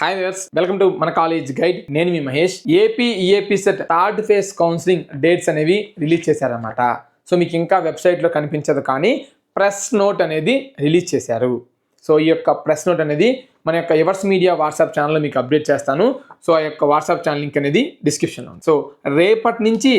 Hi viewers, welcome to మన college guide. నేను మీ Mahesh. AP EAPCET third phase counselling dates అనేవి release చేశారన్నమాట. సో మీకు ఇంకా వెబ్సైట్లో కనిపించదు, కానీ ప్రెస్ నోట్ అనేది రిలీజ్ చేశారు. సో ఈ యొక్క ప్రెస్ నోట్ అనేది మన యొక్క ఎవర్స్ మీడియా వాట్సాప్ ఛానల్లో మీకు అప్డేట్ చేస్తాను. సో ఆ యొక్క వాట్సాప్ ఛానల్ లింక్ అనేది డిస్క్రిప్షన్లో ఉంది. సో రేపటి నుంచి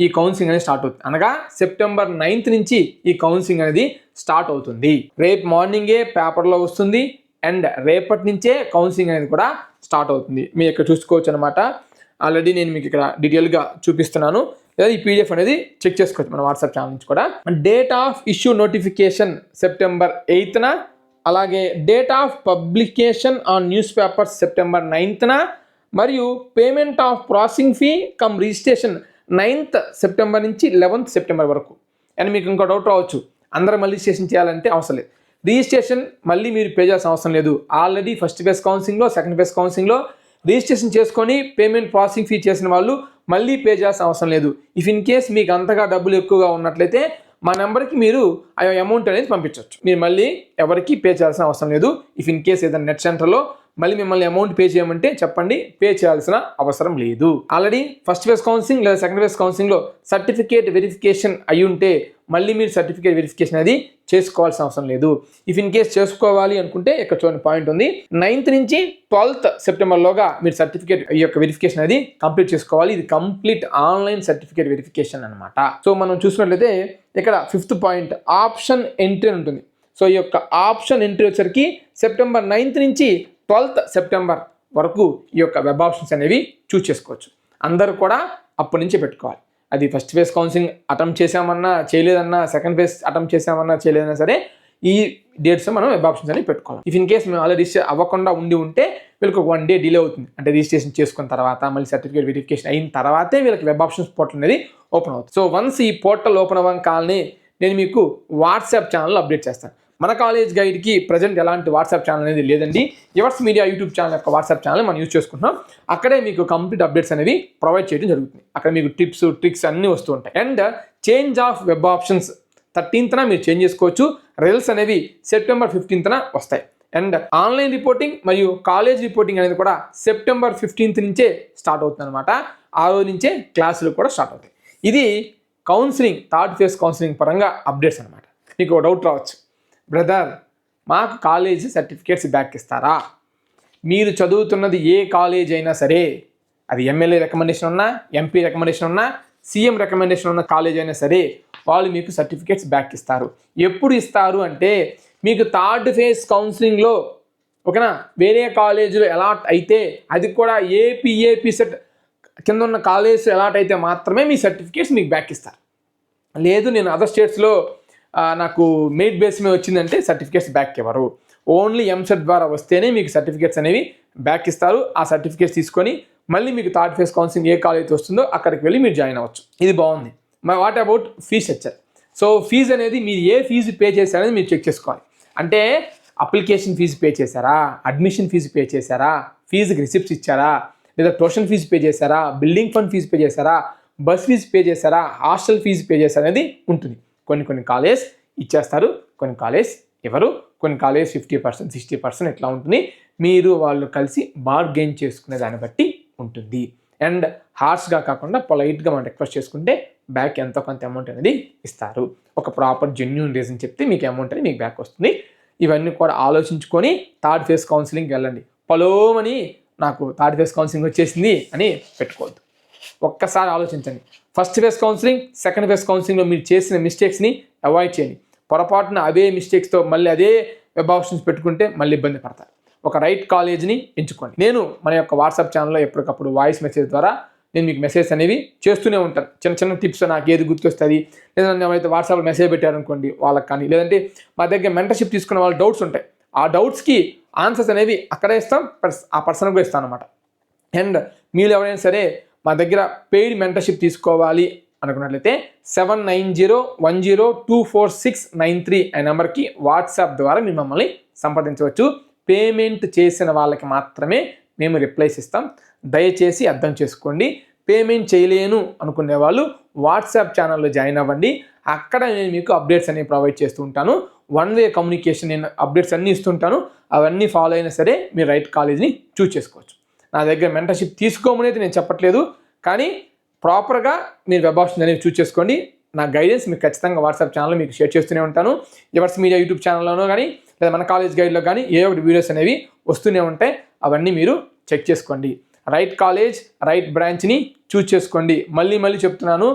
ఈ కౌన్సిలింగ్ అనేది స్టార్ట్ అవుతుంది, అనగా సెప్టెంబర్ 9th నుంచి ఈ కౌన్సిలింగ్ అనేది స్టార్ట్ అవుతుంది. రేపు మార్నింగే పేపర్లో వస్తుంది అండ్ రేపటి నుంచే కౌన్సిలింగ్ అనేది కూడా స్టార్ట్ అవుతుంది. మీరు ఇక్కడ చూసుకోవచ్చు అనమాట. ఆల్రెడీ నేను మీకు ఇక్కడ డీటెయిల్గా చూపిస్తున్నాను, లేదా ఈ పీడిఎఫ్ అనేది చెక్ చేసుకోవచ్చు మన వాట్సాప్ ఛానల్ నుంచి కూడా. Date of issue notification September 8th, అలాగే date of publication on news papers September 9th, మరియు payment of processing fee come registration 9th September నుంచి 11th సెప్టెంబర్ వరకు. అండ్ మీకు ఇంకో డౌట్ రావచ్చు, అందరూ మళ్ళీ రిజిస్ట్రేషన్ చేయాలంటే అవసరం లేదు. రిజిస్ట్రేషన్ మళ్ళీ మీరు పే చేయాల్సిన అవసరం లేదు. ఆల్రెడీ ఫస్ట్ ఫేజ్ కౌన్సిలింగ్లో, సెకండ్ ఫేజ్ కౌన్సిలింగ్లో రిజిస్ట్రేషన్ చేసుకొని పేమెంట్ ప్రాసెసింగ్ ఫీ చేసిన వాళ్ళు మళ్ళీ పే చేయాల్సిన అవసరం లేదు. ఇఫ్ ఇన్ కేస్ మీకు అంతగా డబ్బులు ఎక్కువగా ఉన్నట్లయితే మా నెంబర్కి మీరు ఆ అమౌంట్ అనేది పంపించవచ్చు. మీరు మళ్ళీ ఎవరికి పే చేయాల్సిన అవసరం లేదు. ఇఫ్ ఇన్ కేస్ ఏదైనా నెట్ సెంటర్లో మళ్ళీ మిమ్మల్ని అమౌంట్ పే చేయమంటే చెప్పండి, పే చేయాల్సిన అవసరం లేదు. ఆల్రెడీ ఫస్ట్ ఫేజ్ కౌన్సిలింగ్ లేదా సెకండ్ ఫేజ్ కౌన్సిలింగ్లో సర్టిఫికేట్ వెరిఫికేషన్ అయి ఉంటే మళ్ళీ మీరు సర్టిఫికేట్ వెరిఫికేషన్ అనేది చేసుకోవాల్సిన అవసరం లేదు. ఇఫ్ ఇన్ కేస్ చేసుకోవాలి అనుకుంటే ఇక్కడ చూడండి పాయింట్ ఉంది, 9th నుంచి 12th సెప్టెంబర్లోగా మీరు సర్టిఫికేట్ ఈ యొక్క వెరిఫికేషన్ అనేది కంప్లీట్ చేసుకోవాలి. ఇది కంప్లీట్ ఆన్లైన్ సర్టిఫికేట్ వెరిఫికేషన్ అనమాట. సో మనం చూసినట్లయితే ఇక్కడ 5th పాయింట్ ఆప్షన్ ఎంట్రీ ఉంటుంది. సో ఈ యొక్క ఆప్షన్ ఎంట్రీ వచ్చరికి సెప్టెంబర్ 9th నుంచి 12th సెప్టెంబర్ వరకు ఈ యొక్క వెబ్ ఆప్షన్స్ అనేవి చూస్ చేసుకోవచ్చు. అందరూ కూడా అప్పటి నుంచి పెట్టుకోవాలి. అది ఫస్ట్ ఫేజ్ కౌన్సిలింగ్ అటెంప్ట్ చేసామన్నా చేయలేదన్నా, సెకండ్ ఫేజ్ అటెంప్ట్ చేసామన్నా చేయలేదన్నా సరే ఈ డేట్స్ మనం వెబ్ ఆప్షన్స్ అని పెట్టుకోవాలి. ఇఫ్ ఇన్ కేస్ మేము ఆల్రెడీ రిజిస్టర్ అవ్వకుండా ఉంటే వీళ్ళకి 1 day డిలే అవుతుంది. అంటే రిజిస్ట్రేషన్ చేసుకున్న తర్వాత మళ్ళీ సర్టిఫికేట్ వెరిఫికేషన్ అయిన తర్వాతే వీళ్ళకి వెబ్ ఆప్షన్స్ పోర్టల్ అనేది ఓపెన్ అవుతుంది. సో వన్స్ ఈ పోర్టల్ ఓపెన్ అవ్వగానే నేను మీకు వాట్సాప్ ఛానల్లో అప్డేట్ చేస్తాను. మన కాలేజ్ గైడ్కి ప్రజెంట్ ఎలాంటి వాట్సాప్ ఛానల్ అనేది లేదండి. ఎవర్స్ మీడియా యూట్యూబ్ ఛానల్ యొక్క వాట్సాప్ ఛానల్ మనం యూజ్ చేసుకుంటున్నాం. అక్కడే మీకు కంప్లీట్ అప్డేట్స్ అనేవి ప్రొవైడ్ చేయడం జరుగుతుంది. అక్కడ మీకు టిప్స్, ట్రిక్స్ అన్నీ వస్తూ ఉంటాయి. And change of web options 13th మీరు చేంజ్ చేసుకోవచ్చు. రిజల్ట్స్ అనేవి సెప్టెంబర్ 15th వస్తాయి. అండ్ ఆన్లైన్ రిపోర్టింగ్ మరియు కాలేజ్ రిపోర్టింగ్ అనేది కూడా సెప్టెంబర్ 15th నుంచే స్టార్ట్ అవుతుంది అనమాట. ఆ రోజు నుంచే క్లాసులు కూడా స్టార్ట్ అవుతాయి. ఇది కౌన్సిలింగ్, థర్డ్ ఫేజ్ కౌన్సిలింగ్ పరంగా అప్డేట్స్ అనమాట. మీకు డౌట్ రావచ్చు, బ్రదర్ మాకు కాలేజీ సర్టిఫికేట్స్ బ్యాక్ ఇస్తారా? మీరు చదువుతున్నది ఏ కాలేజ్ అయినా సరే, అది ఎమ్మెల్యే రికమెండేషన్ ఉన్నా, ఎంపీ రికమెండేషన్ ఉన్నా, సీఎం రికమెండేషన్ ఉన్న కాలేజ్ అయినా సరే వాళ్ళు మీకు సర్టిఫికేట్స్ బ్యాక్ ఇస్తారు. ఎప్పుడు ఇస్తారు అంటే మీకు థర్డ్ ఫేజ్ కౌన్సిలింగ్లో ఓకేనా వేరే కాలేజీలో అలాట్ అయితే, అది కూడా ఏపీ సెట్ కింద ఉన్న కాలేజ్ అలాట్ అయితే మాత్రమే మీ సర్టిఫికేట్స్ మీకు బ్యాక్ ఇస్తారు. లేదు నేను అదర్ స్టేట్స్లో నాకు మెరిట్ బేస్ మీద వచ్చిందంటే సర్టిఫికేట్స్ బ్యాక్ ఇవ్వరు. ఓన్లీ ఎంసెట్ ద్వారా వస్తేనే మీకు సర్టిఫికేట్స్ అనేవి బ్యాక్ ఇస్తారు. ఆ సర్టిఫికేట్స్ తీసుకొని మళ్ళీ మీకు థర్డ్ ఫేజ్ కౌన్సిలింగ్ ఏ కాలేజ్ వస్తుందో అక్కడికి వెళ్ళి మీరు జాయిన్ అవ్వచ్చు. ఇది బాగుంది. మరి what about fee structure? So fees అనేది మీరు ఏ ఫీజు పే చేశారనేది మీరు చెక్ చేసుకోవాలి. అంటే అప్లికేషన్ ఫీజు పే చేశారా, అడ్మిషన్ ఫీజు పే చేశారా, ఫీజుకి రిసిప్ట్స్ ఇచ్చారా, లేదా ట్యూషన్ ఫీజు పే చేశారా, బిల్డింగ్ ఫండ్ ఫీజు పే చేశారా, బస్ ఫీజు పే చేశారా, హాస్టల్ ఫీజు పే చేశారా అనేది ఉంటుంది. కొన్ని కాలేజ్ ఇచ్చేస్తారు, కొన్ని కాలేజ్ ఇవ్వరు, కొన్ని కాలేజ్ 50%, 60% ఇట్లా ఉంటుంది. మీరు వాళ్ళు కలిసి బార్గెయిన్ చేసుకునే దాన్ని బట్టి ఉంటుంది. అండ్ హార్ష్గా కాకుండా పొలైట్గా మనం రిక్వెస్ట్ చేసుకుంటే బ్యాక్ ఎంతో కొంత అమౌంట్ అనేది ఇస్తారు. ఒక ప్రాపర్ జెన్యూన్ రీజన్ చెప్తే మీకు అమౌంట్ అనేది మీకు బ్యాక్ వస్తుంది. ఇవన్నీ కూడా ఆలోచించుకొని థర్డ్ ఫేజ్ కౌన్సిలింగ్కి వెళ్ళండి. పలోమని నాకు థర్డ్ ఫేజ్ కౌన్సిలింగ్ వచ్చేసింది అని పెట్టుకోవద్దు. ఒక్కసారి ఆలోచించండి. First phase counselling, second phase కౌన్సిలింగ్లో మీరు చేసిన మిస్టేక్స్ని అవాయిడ్ చేయండి. పొరపాటున అవే మిస్టేక్స్తో మళ్ళీ అదే వెబ్ ఆప్షన్స్ పెట్టుకుంటే మళ్ళీ ఇబ్బంది పడతారు. ఒక రైట్ కాలేజ్ని ఎంచుకోండి. నేను మన యొక్క వాట్సాప్ ఛానల్లో ఎప్పటికప్పుడు వాయిస్ మెసేజ్ ద్వారా నేను మీకు మెసేజ్ అనేవి చేస్తూనే ఉంటాను. చిన్న టిప్స్ నాకు ఏది గుర్తొస్తుంది, లేదంటే ఎవరైతే వాట్సాప్లో మెసేజ్ పెట్టారనుకోండి వాళ్ళకి కానీ, లేదంటే మా దగ్గర మెంటర్షిప్ తీసుకున్న వాళ్ళ డౌట్స్ ఉంటాయి. ఆ డౌట్స్కి ఆన్సర్స్ అనేవి అక్కడే ఇస్తాం, ఆ పర్సన్కి కూడా ఇస్తాను అనమాట. అండ్ మీరు ఎవరైనా సరే మా దగ్గర పెయిడ్ మెంటర్షిప్ తీసుకోవాలి అనుకున్నట్లయితే 7901024693 అనే నెంబర్కి వాట్సాప్ ద్వారా మీరు మమ్మల్ని సంప్రదించవచ్చు. పేమెంట్ చేసిన వాళ్ళకి మాత్రమే మేము రిప్లైస్ ఇస్తాం. దయచేసి అర్థం చేసుకోండి. పేమెంట్ చేయలేను అనుకునే వాళ్ళు వాట్సాప్ ఛానల్లో జాయిన్ అవ్వండి. అక్కడ నేను మీకు అప్డేట్స్ అనేవి ప్రొవైడ్ చేస్తూ ఉంటాను. వన్ వే కమ్యూనికేషన్, నేను అప్డేట్స్ అన్నీ ఇస్తుంటాను. అవన్నీ ఫాలో అయినా సరే మీరు రైట్ కాలేజ్ని చూస్ చేసుకోవచ్చు. నా దగ్గర మెంటర్షిప్ తీసుకోమనేది నేను చెప్పట్లేదు, కానీ ప్రాపర్గా మీరు వెబ్ ఆప్షన్స్ అనేవి చూస్ చేసుకోండి. నా గైడెన్స్ మీకు ఖచ్చితంగా వాట్సాప్ ఛానల్లో మీకు షేర్ చేస్తూనే ఉంటాను. ఎవర్స్ మీడియా యూట్యూబ్ ఛానల్లోనో కానీ లేదా మన కాలేజ్ గైడ్లో కానీ ఒకటి వీడియోస్ అనేవి వస్తూనే ఉంటాయి. అవన్నీ మీరు చెక్ చేసుకోండి. రైట్ కాలేజ్, రైట్ బ్రాంచ్ని చూస్ చేసుకోండి. మళ్ళీ చెప్తున్నాను,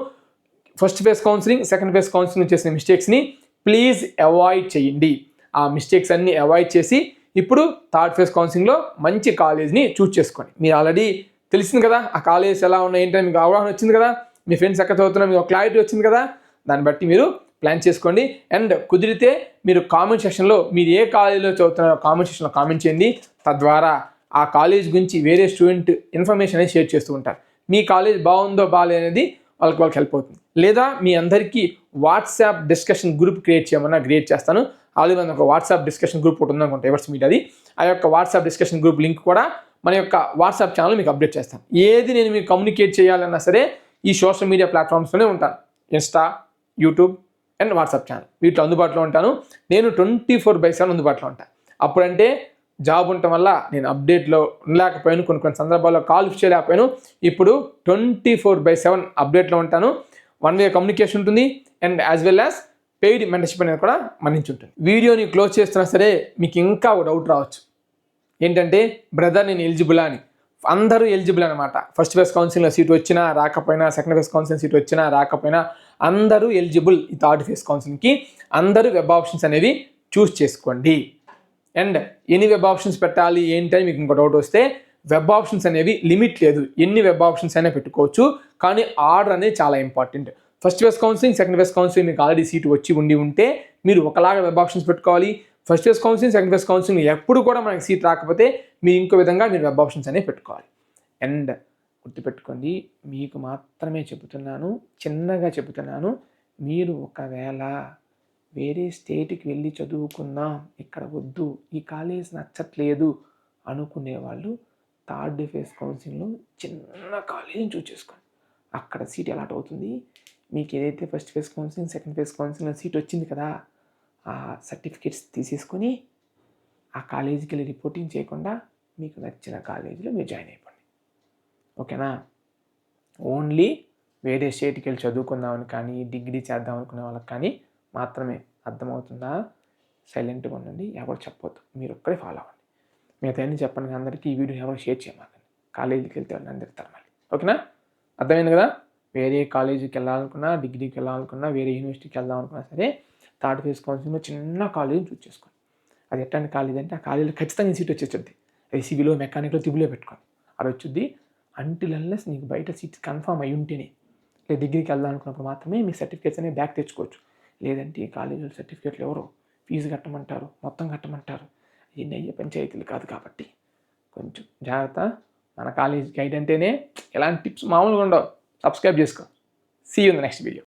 first phase counselling, second phase counselling చేసిన మిస్టేక్స్ని ప్లీజ్ అవాయిడ్ చేయండి. ఆ మిస్టేక్స్ అన్నీ అవాయిడ్ చేసి ఇప్పుడు థర్డ్ ఫేజ్ కౌన్సిలింగ్లో మంచి కాలేజ్ని చూస్ చేసుకోండి. మీరు ఆల్రెడీ తెలిసింది కదా ఆ కాలేజెస్ ఎలా ఉన్నాయి ఏంటని మీకు అవగాహన వచ్చింది కదా, మీ ఫ్రెండ్స్ ఎక్కడ చదువుతున్నా మీకు క్లారిటీ వచ్చింది కదా. దాన్ని బట్టి మీరు ప్లాన్ చేసుకోండి. అండ్ కుదిరితే మీరు కామెంట్ సెక్షన్లో మీరు ఏ కాలేజీలో చదువుతున్నారో కామెంట్ సెక్షన్లో కామెంట్ చేయండి. తద్వారా ఆ కాలేజ్ గురించి వేరే స్టూడెంట్ ఇన్ఫర్మేషన్ అనేది షేర్ చేస్తూ ఉంటారు. మీ కాలేజ్ బాగుందో బాగాలేదనేది వాళ్ళకి హెల్ప్ అవుతుంది. లేదా మీ అందరికీ వాట్సాప్ డిస్కషన్ గ్రూప్ క్రియేట్ చేయమన్నా క్రియేట్ చేస్తాను. ఆల్రెడీ ఒక వాట్సాప్ డిస్కషన్ గ్రూప్ ఒకటి ఉందనుకుంటే ఎవర్స్ మీడియాది. ఆ యొక్క వాట్సాప్ డిస్కషన్ గ్రూప్ లింక్ కూడా మన యొక్క వాట్సాప్ ఛానల్ మీకు అప్డేట్ చేస్తాను. ఏది నేను మీకు కమ్యూనికేట్ చేయాలన్నా సరే ఈ సోషల్ మీడియా ప్లాట్ఫామ్స్లోనే ఉంటాను. Insta, YouTube and WhatsApp channel వీటిలో అందుబాటులో ఉంటాను. నేను 24/7 అందుబాటులో ఉంటాను. అప్పుడంటే జాబ్ ఉండటం వల్ల నేను అప్డేట్లో ఉండలేకపోయాను, కొన్ని సందర్భాల్లో కాల్ లిఫ్ట్ చేయలేకపోయాను. ఇప్పుడు 24/7 అప్డేట్లో ఉంటాను. వన్ వే కమ్యూనికేషన్ ఉంటుంది and as well as paid mentorship అనేది కూడా మన్నించి ఉంటుంది. వీడియోని క్లోజ్ చేస్తున్నా సరే మీకు ఇంకా ఒక డౌట్ రావచ్చు, ఏంటంటే బ్రదర్ నేను ఎలిజిబులా అని. అందరూ ఎలిజిబుల్ అనమాట. ఫస్ట్ ఫేజ్ కౌన్సిలింగ్లో సీట్ వచ్చినా రాకపోయినా, సెకండ్ ఫేజ్ కౌన్సిలింగ్ సీట్ వచ్చినా రాకపోయినా అందరూ ఎలిజిబుల్ ఈ థర్డ్ ఫేజ్ కౌన్సిలింగ్కి. అందరూ వెబ్ ఆప్షన్స్ అనేవి చూస్ చేసుకోండి. అండ్ ఎన్ని వెబ్ ఆప్షన్స్ పెట్టాలి ఏంటని మీకు ఇంకో డౌట్ వస్తే, వెబ్ ఆప్షన్స్ అనేవి లిమిట్ లేదు, ఎన్ని వెబ్ ఆప్షన్స్ అయినా పెట్టుకోవచ్చు. కానీ ఆర్డర్ అనేది చాలా important. First phase counselling, second phase counselling మీకు ఆల్రెడీ సీట్ వచ్చి ఉంటే మీరు ఒకలాగా వెబ్ ఆప్షన్స్ పెట్టుకోవాలి. First phase counselling, second phase counselling ఎప్పుడు కూడా మనకి సీట్ రాకపోతే మీరు ఇంకో విధంగా మీరు వెబ్ ఆప్షన్స్ అనేవి పెట్టుకోవాలి. అండ్ గుర్తుపెట్టుకోండి, మీకు మాత్రమే చెబుతున్నాను, చిన్నగా చెబుతున్నాను, మీరు ఒకవేళ వేరే స్టేట్కి వెళ్ళి చదువుకున్నా ఇక్కడ వద్దు, ఈ కాలేజ్ నచ్చట్లేదు అనుకునే వాళ్ళు థర్డ్ ఫేజ్ కౌన్సిలింగ్లో చిన్న కాలేజీని చూస్ చేసుకోండి. అక్కడ సీట్ అలాట్ అవుతుంది. మీకు ఏదైతే first phase counselling, second phase కౌన్సిలింగ్లో సీట్ వచ్చింది కదా, ఆ సర్టిఫికేట్స్ తీసేసుకొని ఆ కాలేజీకి వెళ్ళి రిపోర్టింగ్ చేయకుండా మీకు నచ్చిన కాలేజీలో మీరు జాయిన్ అయిపోండి. ఓకేనా? ఓన్లీ వేరే స్టేట్కి వెళ్ళి చదువుకుందామని కానీ, డిగ్రీ చేద్దాం అనుకునే వాళ్ళకి కానీ మాత్రమే. అర్థమవుతుందా? సైలెంట్గా ఉండండి, ఎవరు చెప్పొద్దు, మీరు ఒక్కడే ఫాలో అవ్వండి. మిగతా అన్నీ చెప్పండి, అందరికీ ఈ వీడియో ఎవరు షేర్ చేయమాకండి. కాలేజీకి వెళ్తే వాళ్ళని తిడతారు మళ్ళీ. ఓకేనా? అర్థమైంది కదా? వేరే కాలేజీకి వెళ్ళాలనుకున్నా, డిగ్రీకి వెళ్ళాలనుకున్నా, వేరే యూనివర్సిటీకి వెళ్దాం అనుకున్నా సరే థర్డ్ ఫేజ్ కౌన్సిలింగ్లో చిన్న కాలేజీని చూస్ చేసుకోండి. అది ఎట్లాంటి కాలేజ్ అంటే ఆ కాలేజీలో ఖచ్చితంగా సీట్ వచ్చేస్తుంది. అది సివిలో, మెకానిక్లో, తిబులో పెట్టుకోండి. అది వచ్చుద్ది. అంటిల్ అన్లెస్ నీకు బయట సీట్ కన్ఫర్మ్ అయి ఉంటేనే, లేదా డిగ్రీకి వెళ్దాం అనుకున్నప్పుడు మాత్రమే మీ సర్టిఫికేట్స్ అనేవి బ్యాక్ తెచ్చుకోవచ్చు. లేదంటే ఈ కాలేజీలో సర్టిఫికేట్లు ఎవరో ఫీజు కట్టమంటారు, మొత్తం కట్టమంటారు. ఇవన్నీ అయ్యే పంచాయతీలు కాదు. కాబట్టి కొంచెం జాగ్రత్త. మన కాలేజ్ గైడ్ అంటేనే ఎలాంటి టిప్స్ మామూలుగా ఉండవు. సబ్స్క్రైబ్ చేసుకో. See you in the next video.